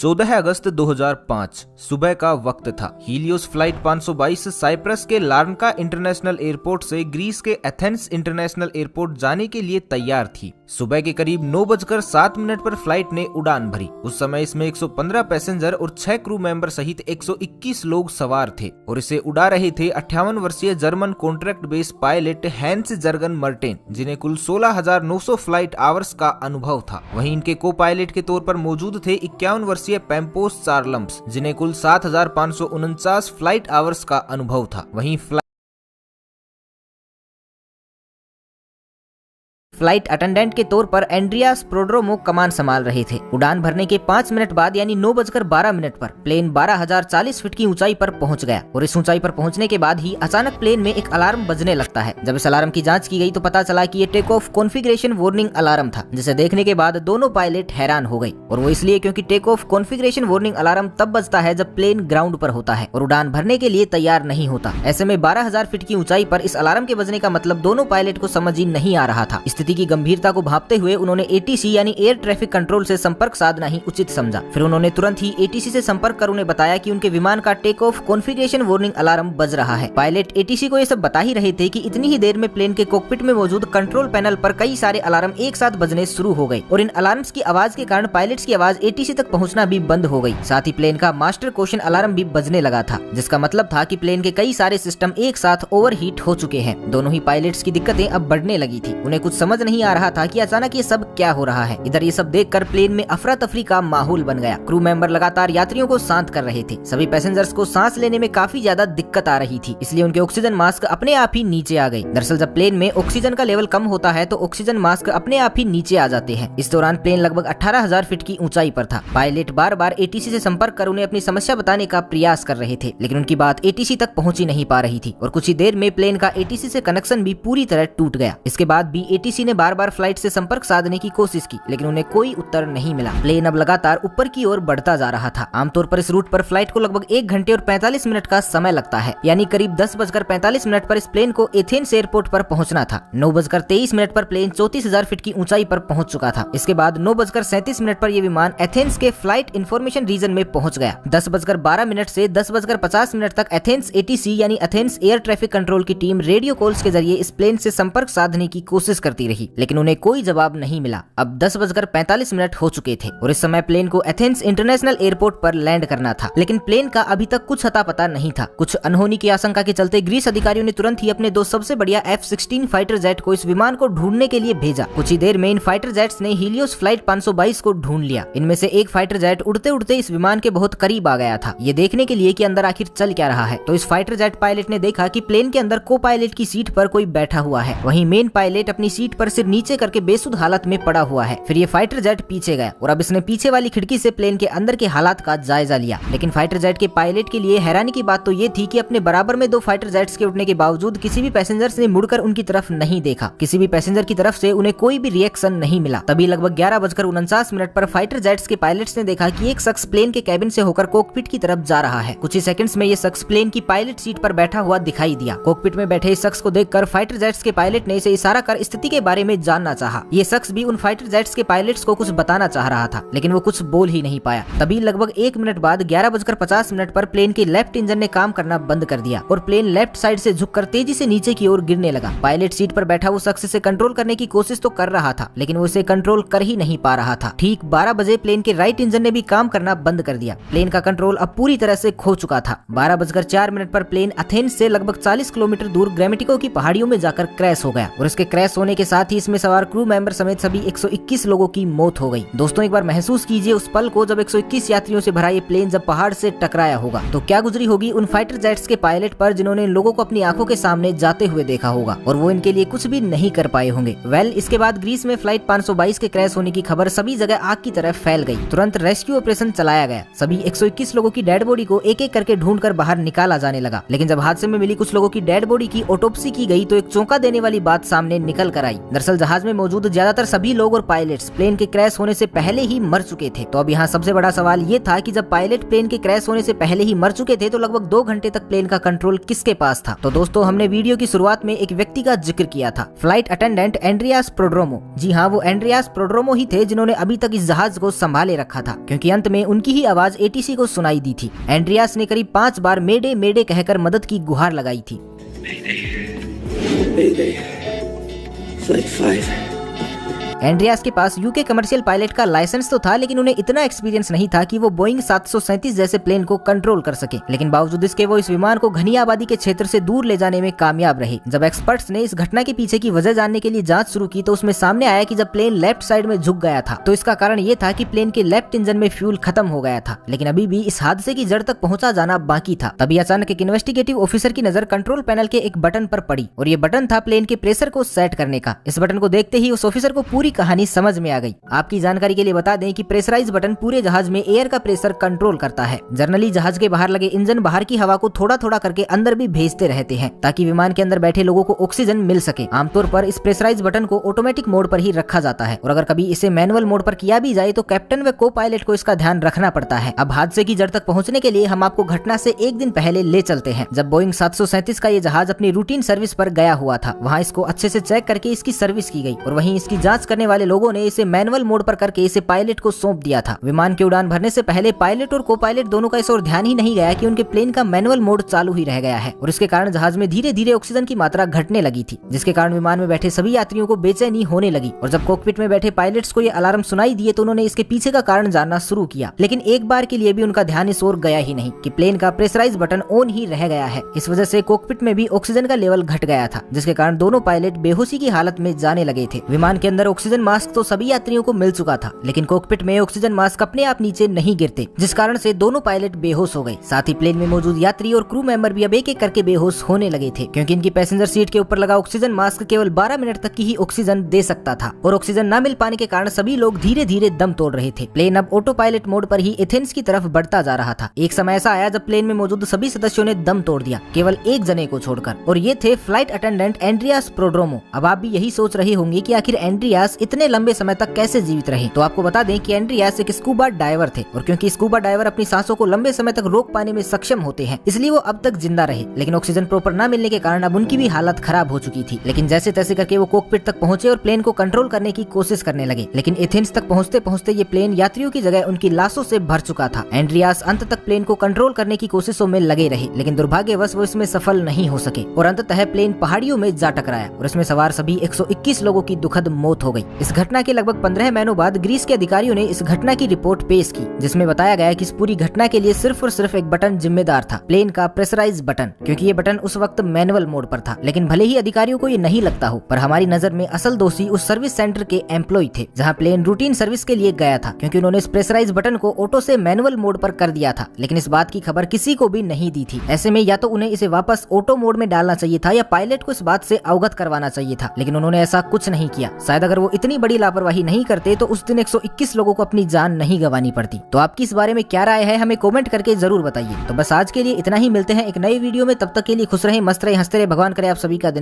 14 अगस्त 2005 सुबह का वक्त था। हीलियोस फ्लाइट 522 साइप्रस के लार्नका इंटरनेशनल एयरपोर्ट से ग्रीस के एथेंस इंटरनेशनल एयरपोर्ट जाने के लिए तैयार थी। सुबह के करीब 9:07 पर फ्लाइट ने उड़ान भरी। उस समय इसमें 115 पैसेंजर और 6 क्रू मेंबर सहित 121 लोग सवार थे और इसे उड़ा रहे थे 58 वर्षीय German contract base pilot Hans Jurgen Merten, जिन्हें कुल 16,900 फ्लाइट आवर्स का अनुभव था। वहीं इनके को पायलट के तौर पर मौजूद थे 51 वर्षीय पैम्पोस चार्लम्स, जिन्हें कुल 7,549 फ्लाइट आवर्स का अनुभव था। वहीं फ्लाइट अटेंडेंट के तौर पर एंड्रियास प्रोड्रोमो कमान संभाल रहे थे। उड़ान भरने के 5 मिनट बाद यानी 9:12 पर प्लेन 12,040 फीट की ऊंचाई पर पहुंच गया और इस ऊंचाई पर पहुंचने के बाद ही अचानक प्लेन में एक अलार्म बजने लगता है। जब इस अलार्म की जांच की गई तो पता चला कि ये take off configuration warning alarm था, जिसे देखने के बाद दोनों पायलट हैरान हो गए। और वो इसलिए क्योंकि take off configuration warning alarm तब बजता है जब प्लेन ग्राउंड पर होता है और उड़ान भरने के लिए तैयार नहीं होता। ऐसे में 12,000 फीट की ऊंचाई पर इस अलार्म के बजने का मतलब दोनों पायलट को समझ ही नहीं आ रहा था। स्थिति की गंभीरता को भांपते हुए उन्होंने एटीसी यानी एयर ट्रैफिक कंट्रोल से संपर्क साधना ही उचित समझा। फिर उन्होंने तुरंत ही एटीसी से संपर्क कर उन्हें बताया कि उनके विमान का take off configuration warning alarm बज रहा है। पायलट एटीसी को ये सब बता ही रहे थे कि इतनी ही देर में प्लेन के कॉकपिट में मौजूद कंट्रोल पैनल पर कई सारे अलार्म एक साथ बजने शुरू हो गए और इन अलार्म्स की आवाज के कारण पायलट्स की आवाज एटीसी तक पहुंचना भी बंद हो गई। साथ ही प्लेन का मास्टर क्वेश्चन अलार्म भी बजने लगा था, जिसका मतलब था कि प्लेन के कई सारे सिस्टम एक साथ ओवरहीट हो चुके हैं। दोनों ही पायलट्स की दिक्कतें अब बढ़ने लगी थी। उन्हें कुछ समझ नहीं आ रहा था कि अचानक ये सब क्या हो रहा है। इधर ये सब देखकर प्लेन में अफरा तफरी का माहौल बन गया। क्रू मेंबर लगातार यात्रियों को शांत कर रहे थे। सभी पैसेंजर्स को सांस लेने में काफी ज्यादा दिक्कत आ रही थी, इसलिए उनके ऑक्सीजन मास्क अपने आप ही नीचे आ गए। दरअसल जब प्लेन में ऑक्सीजन का लेवल कम होता है तो ऑक्सीजन मास्क अपने आप ही नीचे आ जाते हैं। इस दौरान प्लेन लगभग 18,000 फीट की ऊंचाई पर था। पायलट बार बार एटीसी से संपर्क कर उन्हें अपनी समस्या बताने का प्रयास कर रहे थे, लेकिन उनकी बात एटीसी तक पहुंच ही नहीं पा रही थी और कुछ ही देर में प्लेन का एटीसी से कनेक्शन भी पूरी तरह टूट गया। इसके बाद भी एटीसी ने बार बार फ्लाइट से संपर्क साधने की कोशिश की, लेकिन उन्हें कोई उत्तर नहीं मिला। प्लेन अब लगातार ऊपर की ओर बढ़ता जा रहा था। आमतौर पर इस रूट पर फ्लाइट को लगभग 1 घंटे और 45 मिनट का समय लगता है, यानी करीब 10:45 पर इस प्लेन को एथेंस एयरपोर्ट पर पहुंचना था। 9:23 पर प्लेन 34,000 फीट की ऊंचाई पर पहुंच चुका था। इसके बाद 9:37 पर यह विमान एथेंस के फ्लाइट इंफॉर्मेशन रीजन में पहुंच गया। 10:12 से 10:50 तक एथेंस एटीसी यानी एथेंस एयर ट्रैफिक कंट्रोल की टीम रेडियो कॉल्स के जरिए इस प्लेन से संपर्क साधने की कोशिश करती रही, लेकिन उन्हें कोई जवाब नहीं मिला। अब 10:45 हो चुके थे और इस समय प्लेन को एथेंस इंटरनेशनल एयरपोर्ट पर लैंड करना था, लेकिन प्लेन का अभी तक कुछ अता पता नहीं था। कुछ अनहोनी की आशंका के चलते ग्रीस अधिकारियों ने तुरंत ही अपने 2 सबसे बढ़िया F-16 फाइटर जेट को इस विमान को ढूंढने के लिए भेजा। कुछ ही देर में इन फाइटर जेट्स ने हीलियोस फ्लाइट 522 को ढूंढ लिया। इनमें से एक फाइटर जेट उड़ते उड़ते इस विमान के बहुत करीब आ गया था, ये देखने के लिए कि अंदर आखिर चल क्या रहा है। तो इस फाइटर जेट पायलट ने देखा कि प्लेन के अंदर को पायलट की सीट पर कोई बैठा हुआ है। वहीं मेन पायलट अपनी सीट पर सिर नीचे करके बेसुध हालत में पड़ा हुआ है। फिर ये फाइटर जेट पीछे गया और अब इसने पीछे वाली खिड़की से प्लेन के अंदर के हालात का जायजा लिया। लेकिन फाइटर जेट के पायलट के लिए हैरानी की बात तो ये थी कि अपने बराबर में 2 फाइटर जेट्स के उड़ने के बावजूद किसी भी पैसेंजर्स ने मुड़कर उनकी तरफ नहीं देखा। किसी भी पैसेंजर की तरफ से उन्हें कोई भी रिएक्शन नहीं मिला। तभी लगभग 11:49 पर फाइटर जेट्स के पायलट्स ने देखा कि एक शख्स प्लेन के कैबिन से होकर कॉकपिट की तरफ जा रहा है। कुछ ही सेकंड्स में ये शख्स प्लेन की पायलट सीट पर बैठा हुआ दिखाई दिया। कॉकपिट में बैठे इस शख्स को देखकर फाइटर जेट्स के पायलट ने इसे इशारा कर स्थिति के बारे में जानना चाहा। ये शख्स भी उन फाइटर जेट्स के पायलट्स को कुछ बताना चाह रहा था, लेकिन वो कुछ बोल ही नहीं पाया। तभी लगभग 1 मिनट बाद 11:50 पर प्लेन के लेफ्ट इंजन ने काम करना बंद कर दिया और प्लेन लेफ्ट साइड से झुककर तेजी से नीचे की ओर गिरने लगा। पायलट सीट पर बैठा वो शख्स इसे कंट्रोल करने की कोशिश तो कर रहा था, लेकिन वो इसे कंट्रोल कर ही नहीं पा रहा था। ठीक 12 बजे प्लेन के राइट इंजन ने भी काम करना बंद कर दिया। प्लेन का कंट्रोल अब पूरी तरह से खो चुका था। 12:04 पर प्लेन एथेंस से लगभग 40 किलोमीटर दूर ग्रामेटिको की पहाड़ियों में जाकर क्रैश हो गया और इसके क्रैश होने के साथ ही इसमें सवार क्रू मेंबर समेत सभी 121 लोगों की मौत हो गई। दोस्तों, एक बार महसूस कीजिए उस पल को जब 121 यात्रियों से भरा ये प्लेन जब पहाड़ से टकराया होगा तो क्या गुजरी होगी उन फाइटर जेट्स के पायलट पर, जिन्होंने इन लोगों को अपनी आंखों के सामने जाते हुए देखा होगा और वो इनके लिए कुछ भी नहीं कर पाए होंगे। इसके बाद ग्रीस में फ्लाइट 522 के क्रैश होने की खबर सभी जगह आग की तरह फैल गई। तुरंत रेस्क्यू ऑपरेशन चलाया गया। सभी 121 लोगों की डेड बॉडी को एक एक करके ढूंढकर बाहर निकाला जाने लगा। लेकिन जब हादसे में मिली कुछ लोगों की डेड बॉडी की ऑटोप्सी की गई तो एक चौंका देने वाली बात सामने निकल कर आई। दरअसल जहाज में मौजूद ज्यादातर सभी लोग और पायलट्स प्लेन के क्रैश होने से पहले ही मर चुके थे। तो अब यहाँ सबसे बड़ा सवाल ये था कि जब पायलट प्लेन के क्रैश होने से पहले ही मर चुके थे तो लगभग 2 घंटे तक प्लेन का कंट्रोल किसके पास था। तो दोस्तों हमने वीडियो की शुरुआत में एक व्यक्ति का जिक्र किया था, फ्लाइट अटेंडेंट एंड्रियास प्रोड्रोमो। जी हाँ, वो एंड्रियास प्रोड्रोमो ही थे जिन्होंने अभी तक इस जहाज को संभाले रखा था, क्योंकि अंत में उनकी ही आवाज एटीसी को सुनाई दी थी। एंड्रियास ने करीब 5 बार मेडे मेडे कहकर मदद की गुहार लगाई थी। Flight 5. एंड्रियास के पास यूके कमर्शियल पायलट का लाइसेंस तो था, लेकिन उन्हें इतना एक्सपीरियंस नहीं था कि वो बोइंग 737 जैसे प्लेन को कंट्रोल कर सके। लेकिन बावजूद इसके वो इस विमान को घनी आबादी के क्षेत्र से दूर ले जाने में कामयाब रहे। जब एक्सपर्ट्स ने इस घटना के पीछे की वजह जानने के लिए जांच शुरू की तो उसमें सामने आया कि जब प्लेन लेफ्ट साइड में झुक गया था तो इसका कारण ये था कि प्लेन के लेफ्ट इंजन में फ्यूल खत्म हो गया था। लेकिन अभी भी इस हादसे की जड़ तक पहुंचा जाना बाकी था। तभी अचानक एक इन्वेस्टिगेटिव ऑफिसर की नजर कंट्रोल पैनल के एक बटन पर पड़ी और ये बटन था प्लेन के प्रेशर को सेट करने का। इस बटन को देखते ही उस ऑफिसर को पूरी कहानी समझ में आ गई। आपकी जानकारी के लिए बता दें कि प्रेशराइज बटन पूरे जहाज में एयर का प्रेशर कंट्रोल करता है। जनरली जहाज के बाहर लगे इंजन बाहर की हवा को थोड़ा थोड़ा करके अंदर भी भेजते रहते हैं ताकि विमान के अंदर बैठे लोगों को ऑक्सीजन मिल सके। आमतौर पर इस प्रेशराइज बटन को ऑटोमेटिक मोड पर ही रखा जाता है और अगर कभी इसे मैनुअल मोड पर किया भी जाए तो कैप्टन व को पायलट को इसका ध्यान रखना पड़ता है। अब हादसे की जड़ तक पहुंचने के लिए हम आपको घटना से एक दिन पहले ले चलते हैं, जब बोइंग 737 का ये जहाज अपनी रूटीन सर्विस पर गया हुआ था। वहाँ इसको अच्छे से चेक करके इसकी सर्विस की गई और वहीं इसकी जांच करने वाले लोगों ने इसे मैनुअल मोड पर करके इसे पायलट को सौंप दिया था। विमान की उड़ान भरने से पहले पायलट और को पायलट दोनों का इस ओर ध्यान ही नहीं गया कि उनके प्लेन का मैनुअल मोड चालू ही रह गया है और इसके कारण जहाज में धीरे धीरे ऑक्सीजन की मात्रा घटने लगी थी, जिसके कारण विमान में बैठे सभी यात्रियों को बेचैनी होने लगी। और जब कॉकपिट में बैठे पायलट्स को ये अलार्म सुनाई दिए तो उन्होंने इसके पीछे का कारण जानना शुरू किया। लेकिन एक बार के लिए भी उनका ध्यान इस ओर गया ही नहीं कि प्लेन का प्रेशराइज बटन ऑन ही रह गया है। इस वजह से कॉकपिट में भी ऑक्सीजन का लेवल घट गया था, जिसके कारण दोनों पायलट बेहोशी की हालत में जाने लगे थे। विमान के अंदर ऑक्सीजन मास्क तो सभी यात्रियों को मिल चुका था, लेकिन कॉकपिट में ऑक्सीजन मास्क अपने आप नीचे नहीं गिरते, जिस कारण से दोनों पायलट बेहोश हो गए। साथ ही प्लेन में मौजूद यात्री और क्रू मेंबर भी अब एक एक करके बेहोश होने लगे थे, क्योंकि इनकी पैसेंजर सीट के ऊपर लगा ऑक्सीजन मास्क केवल 12 मिनट तक की ही ऑक्सीजन दे सकता था और ऑक्सीजन न मिल पाने के कारण सभी लोग धीरे धीरे दम तोड़ रहे थे। प्लेन अब ऑटो पायलट मोड पर ही एथेंस की तरफ बढ़ता जा रहा था। एक समय ऐसा आया जब प्लेन में मौजूद सभी सदस्यों ने दम तोड़ दिया, केवल एक जने को छोड़कर, और ये थे फ्लाइट अटेंडेंट एंड्रियास प्रोड्रोमो। अब आप भी यही सोच रहे होंगे कि आखिर एंड्रियास इतने लंबे समय तक कैसे जीवित रहे। तो आपको बता दें कि एंड्रियास एक स्कूबा डाइवर थे और क्योंकि स्कूबा डाइवर अपनी सांसों को लंबे समय तक रोक पाने में सक्षम होते हैं, इसलिए वो अब तक जिंदा रहे। लेकिन ऑक्सीजन प्रॉपर न मिलने के कारण अब उनकी भी हालत खराब हो चुकी थी। लेकिन जैसे तैसे करके वो कॉकपिट तक पहुंचे और प्लेन को कंट्रोल करने की कोशिश करने लगे। लेकिन एथेंस तक पहुंचते पहुंचते ये प्लेन यात्रियों की जगह उनकी लाशों से भर चुका था। एंड्रियास अंत तक प्लेन को कंट्रोल करने की कोशिशों में लगे रहे, लेकिन दुर्भाग्यवश वो इसमें सफल नहीं हो सके और अंततः प्लेन पहाड़ियों में जा टकराया और इसमें सवार सभी 121 लोगों की दुखद मौत हो गई। इस घटना के लगभग 15 महीनों बाद ग्रीस के अधिकारियों ने इस घटना की रिपोर्ट पेश की, जिसमें बताया गया कि इस पूरी घटना के लिए सिर्फ और सिर्फ एक बटन जिम्मेदार था, प्लेन का प्रेशराइज बटन, क्योंकि ये बटन उस वक्त मैनुअल मोड पर था। लेकिन भले ही अधिकारियों को ये नहीं लगता हो, पर हमारी नजर में असल दोषी उस सर्विस सेंटर के एम्प्लॉय थे जहां प्लेन रूटीन सर्विस के लिए गया था, क्योंकि उन्होंने इस प्रेशराइज बटन को ऑटो से मैनुअल मोड पर कर दिया था। लेकिन इस बात की खबर किसी को भी नहीं दी थी। ऐसे में या तो उन्हें इसे वापस ऑटो मोड में डालना चाहिए था या पायलट को इस बात से अवगत करवाना चाहिए था, लेकिन उन्होंने ऐसा कुछ नहीं किया। शायद अगर वो इतनी बड़ी लापरवाही नहीं करते तो उस दिन 121 लोगों को अपनी जान नहीं गंवानी पड़ती। तो आपकी इस बारे में क्या राय है, हमें कमेंट करके जरूर बताइए। तो बस आज के लिए इतना ही, मिलते हैं एक नई वीडियो में। तब तक के लिए खुश रहें, मस्त रहें, हंसते रहें। भगवान करे आप सभी का दिन